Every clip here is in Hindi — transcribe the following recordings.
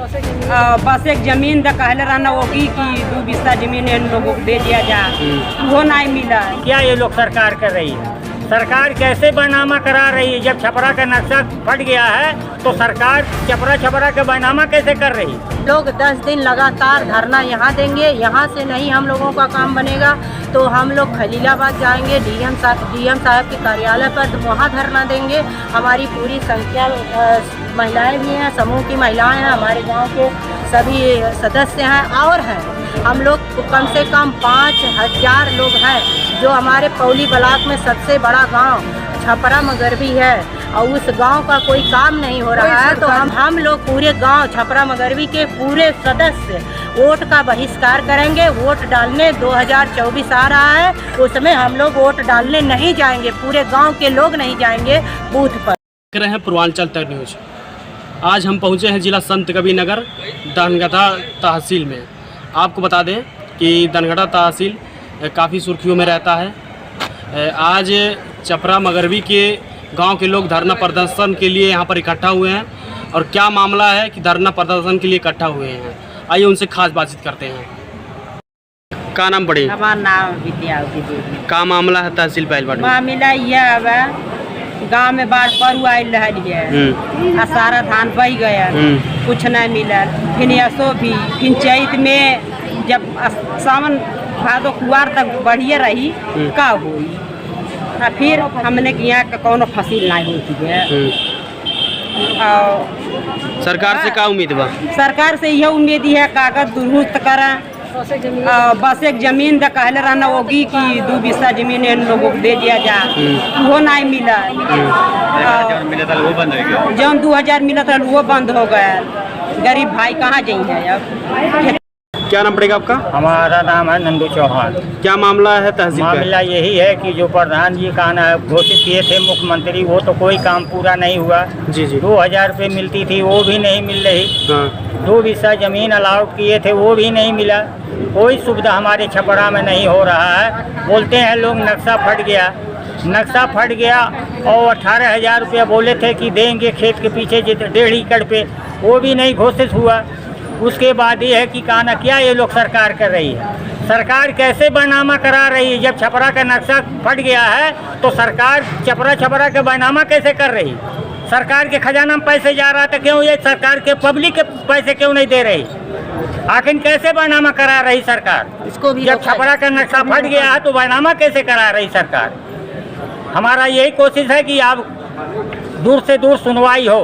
बस एक जमीन द कहले रहना होगी कि 2 बिस्सा जमीन इन लोगों को दे दिया जाए, वो नहीं मिला। क्या ये लोग सरकार कर रही है? सरकार कैसे बैनामा करा रही है? जब छपरा का नक्शा फट गया है तो सरकार छपरा का बैनामा कैसे कर रही है? लोग 10 दिन लगातार धरना यहाँ देंगे, यहाँ से नहीं हम लोगों का काम बनेगा तो हम लोग खलीलाबाद जाएंगे डीएम साहब के कार्यालय पर, तो वहाँ धरना देंगे। हमारी पूरी संख्या महिलाएं भी हैं, समूह की महिलाएं हैं, हमारे गांव के सभी सदस्य हैं और हैं। हम लोग कम से कम 5000 लोग हैं, जो हमारे पौली ब्लॉक में सबसे बड़ा गांव छपरा मगरबी है और उस गांव का कोई काम नहीं हो रहा है। तो हम लोग पूरे गांव छपरा मगरबी के पूरे सदस्य वोट का बहिष्कार करेंगे। वोट डालने 2024 आ रहा है, उसमें हम लोग वोट डालने नहीं जाएंगे, पूरे गांव के लोग नहीं जाएंगे बूथ पर। कर रहे हैं पूर्वांचल तक न्यूज। आज हम पहुंचे हैं जिला संत कबीरनगर दनगटा तहसील में। आपको बता दें कि दनगटा तहसील काफ़ी सुर्खियों में रहता है। आज छपरा मगरबी के गांव के लोग धरना प्रदर्शन के लिए यहां पर इकट्ठा हुए हैं और क्या मामला है कि धरना प्रदर्शन के लिए इकट्ठा हुए हैं, आइए उनसे खास बातचीत करते हैं। क्या नाम पड़े? हमारा नाम विद्यावती देवी। क्या मामला है तहसील पहलवान? मामला यह है गांव में बाढ़ पर आयल रही है, सारा धान बह गया, कुछ नहीं मिला। फिर असो भी फिर चैत में जब सावन भादो कुआर तक बढ़िया रही का हुई, फिर हमने यहाँ का कोनो फसल नहीं होती है। सरकार से क्या उम्मीद बा? सरकार से यह उम्मीद है कागज दुरुस्त करा, बस एक जमीन द कहले रहना होगी कि 2 बिस्सा जमीन इन लोगों को दे दिया जाए, वो नहीं मिला। जौन 2000 मिला था वो बंद हो गया। गरीब भाई कहाँ जाइए अब? क्या नाम पड़ेगा आपका? हमारा नाम है नंदू चौहान। क्या मामला है तहसील? मामला यही है कि जो प्रधान जी का घोषित किए थे मुख्यमंत्री, वो तो कोई काम पूरा नहीं हुआ। जी 2000 रुपये मिलती थी वो भी नहीं मिल रही। 2 बिस्सा जमीन अलाउड किए थे वो भी नहीं मिला। कोई सुविधा हमारे छपरा में नहीं हो रहा है। बोलते हैं लोग नक्शा फट गया और 18,000 रुपया बोले थे कि देंगे खेत के पीछे 1.5 एकड़ पे, वो भी नहीं घोषित हुआ। उसके बाद ये है कि क्या ये लोग सरकार कर रही है? सरकार कैसे बैनामा करा रही है? जब छपरा का नक्शा फट गया है तो सरकार छपरा का बैनामा कैसे कर रही है? सरकार के खजाना में पैसे जा रहा था, क्यों ये सरकार के पब्लिक के पैसे क्यों नहीं दे रही? आखिर कैसे बैनामा करा रही सरकार? इसको भी जब छपरा का नक्शा फट गया है तो बैनामा कैसे करा रही सरकार? हमारा यही कोशिश है कि आप दूर से दूर सुनवाई हो।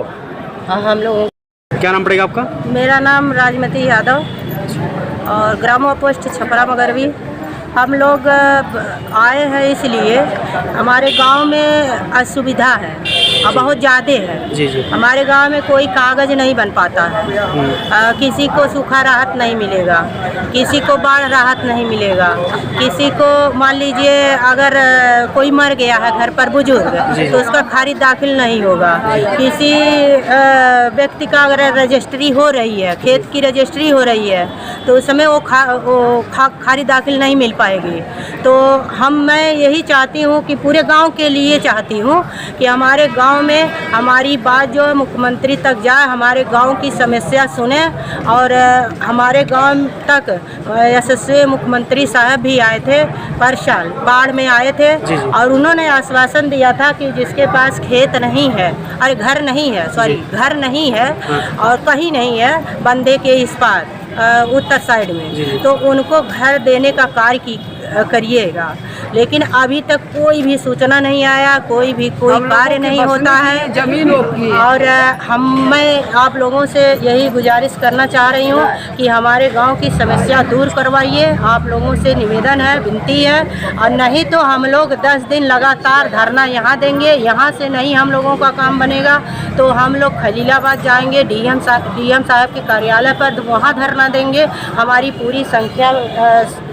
हम लोग। क्या नाम पड़ेगा आपका? मेरा नाम राजमती यादव और ग्राम पोस्ट छपरा मगरबी। हम लोग आए हैं इसलिए हमारे गांव में असुविधा है और बहुत ज़्यादा है। जी। हमारे गांव में कोई कागज़ नहीं बन पाता है। किसी को सूखा राहत नहीं मिलेगा, किसी को बाढ़ राहत नहीं मिलेगा, किसी को मान लीजिए अगर कोई मर गया है घर पर बुजुर्ग तो उसका खारिज दाखिल नहीं होगा। किसी व्यक्ति का अगर रजिस्ट्री हो रही है, खेत की रजिस्ट्री हो रही है तो उस समय वो खारिज दाखिल नहीं मिल पाएगी। तो मैं यही चाहती हूँ कि पूरे गांव के लिए चाहती हूँ कि हमारे गांव में हमारी बात जो मुख्यमंत्री तक जाए, हमारे गांव की समस्या सुने। और हमारे गांव तक यशस्वी मुख्यमंत्री साहब भी आए थे, पर साल बाढ़ में आए थे और उन्होंने आश्वासन दिया था कि जिसके पास खेत नहीं है, अरे घर नहीं है, घर नहीं है और कहीं नहीं है बंदे के इस पार उत्तर साइड में, तो उनको घर देने का कार्य करिएगा। लेकिन अभी तक कोई भी सूचना नहीं आया, कोई कार्य नहीं होता है जमीन। और मैं आप लोगों से यही गुजारिश करना चाह रही हूँ कि हमारे गांव की समस्या दूर करवाइए। आप लोगों से निवेदन है, विनती है, और नहीं तो हम लोग 10 दिन लगातार धरना यहाँ देंगे। यहाँ से नहीं हम लोगों का काम बनेगा तो हम लोग खलीलाबाद जाएंगे डीएम साहब के कार्यालय पर, तो वहाँ धरना देंगे। हमारी पूरी संख्या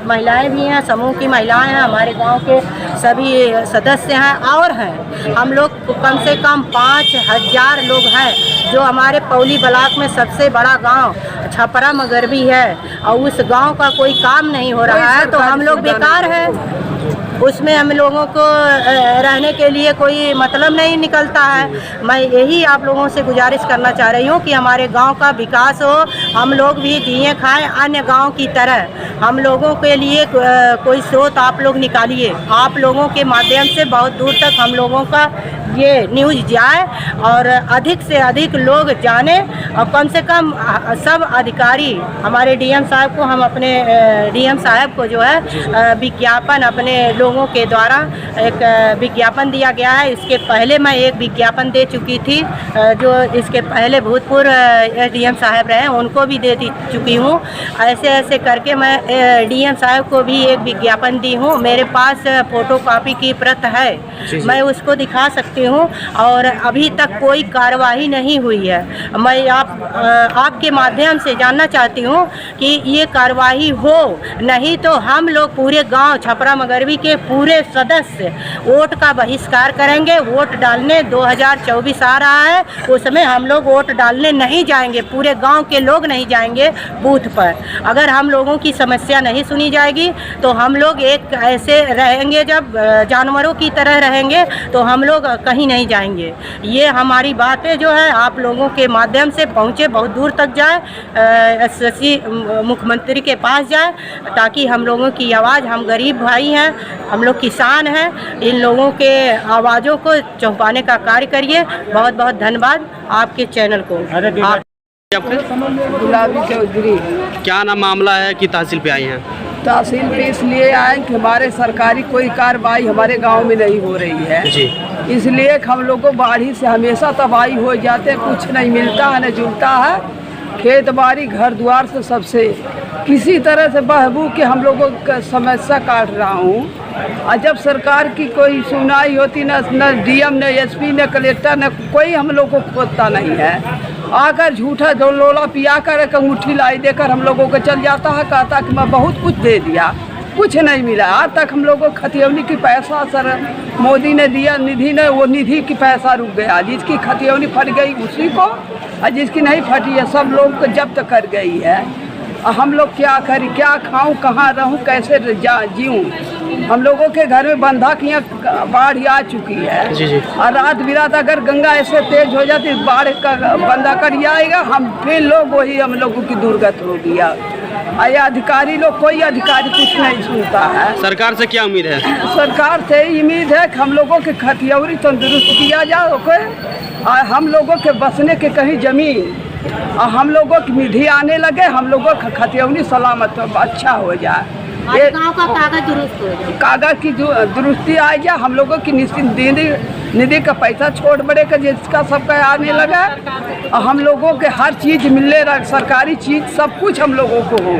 महिलाएं भी हैं, समूह की महिलाएं हैं, हमारे गांव के सभी सदस्य हैं और हैं। हम लोग कम से कम 5000 लोग हैं, जो हमारे पौली ब्लॉक में सबसे बड़ा गांव छपरा मगरबी है और उस गांव का कोई काम नहीं हो रहा है, तो हम लोग बेकार है। उसमें हम लोगों को रहने के लिए कोई मतलब नहीं निकलता है। मैं यही आप लोगों से गुजारिश करना चाह रही हूँ कि हमारे गांव का विकास हो, हम लोग भी दिए खाएं अन्य गांव की तरह। हम लोगों के लिए कोई स्रोत आप लोग निकालिए, आप लोगों के माध्यम से बहुत दूर तक हम लोगों का ये न्यूज़ जाए और अधिक से अधिक लोग जाने। और कम से कम सब अधिकारी, हमारे डीएम साहब को, हम अपने डीएम साहब को जो है विज्ञापन अपने लोगों के द्वारा एक विज्ञापन दिया गया है। इसके पहले मैं एक विज्ञापन दे चुकी थी, जो इसके पहले भूतपूर्व डीएम साहब रहे उनको भी दे चुकी हूँ। ऐसे ऐसे करके मैं डीएम साहब को भी एक विज्ञापन दी हूँ। मेरे पास फोटोकॉपी की प्रत है, मैं उसको दिखा सकती हूँ। और अभी तक कोई कार्रवाई नहीं हुई है। मैं आपके माध्यम से जानना चाहती हूँ कि ये कार्रवाई हो, नहीं तो हम लोग पूरे गांव छपरा मगरवी के पूरे सदस्य वोट का बहिष्कार करेंगे। वोट डालने 2024 आ रहा है, उसमें हम लोग वोट डालने नहीं जाएंगे, पूरे गांव के लोग नहीं जाएंगे बूथ पर। अगर हम लोगों की समस्या नहीं सुनी जाएगी तो हम लोग एक ऐसे रहेंगे, जब जानवरों की तरह रहेंगे तो हम लोग कहीं नहीं जाएंगे। ये हमारी बातें जो है आप लोगों के माध्यम से पहुँचे, बहुत दूर तक जाए, मुख्यमंत्री के पास जाए, ताकि हम लोगों की आवाज़, हम गरीब भाई हैं, हम लोग किसान हैं, इन लोगों के आवाज़ों को चौंकाने का कार्य करिए। बहुत बहुत धन्यवाद आपके चैनल को। गुलाबी चौधरी। क्या नाम मामला है कि तहसील पे आई हैं? तहसील पे इसलिए आए कि हमारे सरकारी कोई कार्रवाई हमारे गांव में नहीं हो रही है जी। इसलिए हम लोग को बाढ़ी से हमेशा तबाही हो जाते, कुछ नहीं मिलता है, न जुलता है। खेत बाड़ी घर द्वार से सबसे किसी तरह से बहबू के हम लोगों का समस्या काट रहा हूँ। और जब सरकार की कोई सुनवाई होती, न डीएम, न एसपी, न कलेक्टर, न कोई हम लोग को खोदता नहीं है। आकर झूठा जो लोला पिया कर अंगूठी लाई देकर हम लोगों को चल जाता है, कहता कि मैं बहुत कुछ दे दिया, कुछ नहीं मिला। आज तक हम लोगों को खतियौनी की पैसा सर मोदी ने दिया, निधि ने, वो निधि की पैसा रुक गया। जिसकी खतियौनी फट गई उसी को, और जिसकी नहीं फटी है सब लोग को जब्त कर गई है। हम लोग क्या करें, क्या खाऊं, कहाँ रहूं, कैसे जीऊं। हम लोगों के घर में बंधक यहाँ बाढ़ आ चुकी है जी जी। और रात बिरात अगर गंगा ऐसे तेज हो जाती, बाढ़ का बंदा कर आएगा, हम फिर लोग वही हम लोगों की दुर्गत हो गया। आया अधिकारी लोग, कोई अधिकारी कुछ नहीं सुनता है। सरकार से क्या उम्मीद है? सरकार से उम्मीद है कि हम लोगों के खतियौरी तंदुरुस्त किया जाए और हम लोगों के बसने के कहीं जमीन और हम लोगों की निधि आने लगे, हम लोगों का खतियौनी सलामत अच्छा हो जाए, ये गाँव का कागज दुरुस्त हो जाए, कागज की दुरुस्ती आ जाए। हम लोगों की निधि का पैसा छोड़ बड़े का जिसका सबका आने लगा और हम लोगों के हर चीज़ मिलने लगे, सरकारी चीज़ सब कुछ हम लोगों को हो।